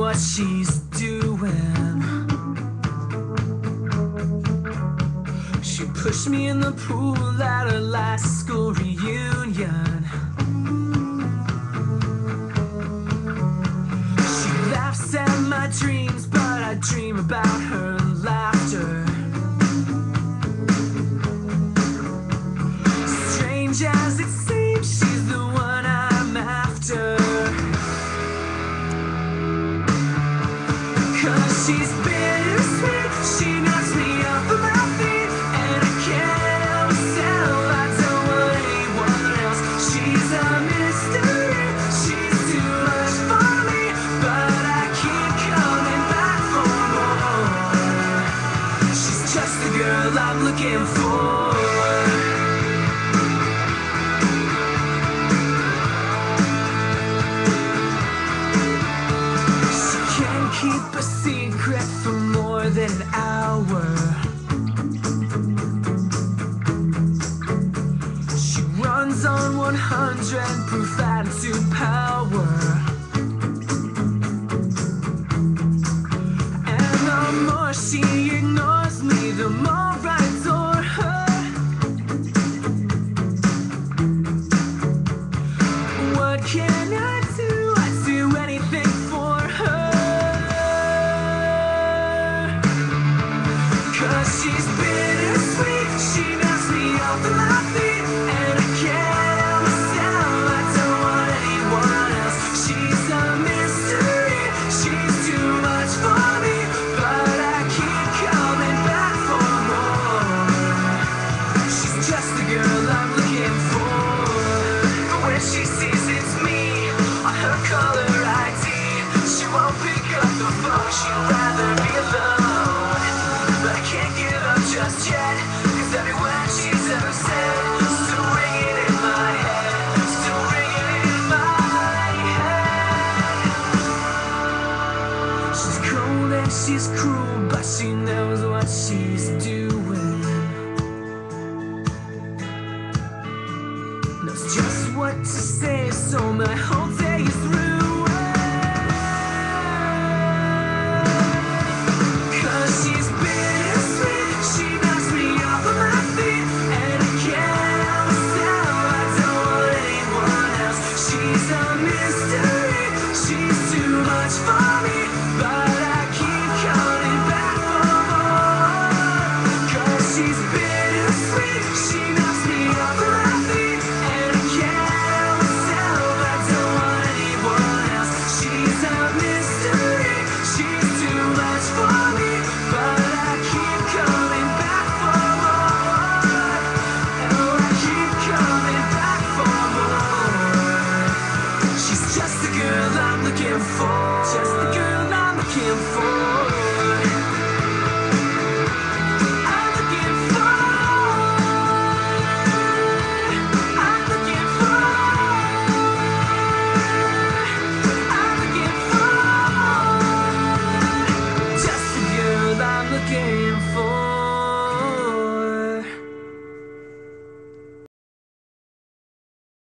what she's doing. She pushed me in the pool at her last school reunion. She laughs at my dreams, but I dream about her laughter. Strange as it seems, she's the one I'm after. 'Cause she's bittersweet, she knocks me off of my feet, and I can't help myself, I don't want anyone else. She's a mystery, she's too much for me, but I keep coming back for more. She's just the girl I'm looking for. Keep a secret for more than an hour. She runs on 100 proof attitude power. And the more she ignores me, the more I adore her. What can I do? I'd do anything for her. 'Cause she's bittersweet, she knocks me off of my feet, and I can't help myself, I don't want anyone else. She's a mystery, she's too much for me, but I keep coming back for more. She's just the girl I'm looking for. But when she sees it's me on her caller ID, she won't pick up the phone, she'd rather be alone. But I can't give up just yet, 'cause every word she's ever said still ringing in my head, still ringing in my head. She's cold and she's cruel, but she knows what she's doing. Knows just what to say, so my whole day is ruined. 'Cause she's bittersweet, she knocks me off of my feet, and I can't help myself, I don't want anyone else. She's a mystery, she's too much for me, but I keep coming back for more. 'Cause she's bittersweet, she knocks me off of my feet, and I can't help myself, I don't want anyone else. She's a mystery, she's too much for me, but I keep coming back for more. Oh, I keep coming back for more. She's just the girl I'm looking for, just the girl I'm looking for.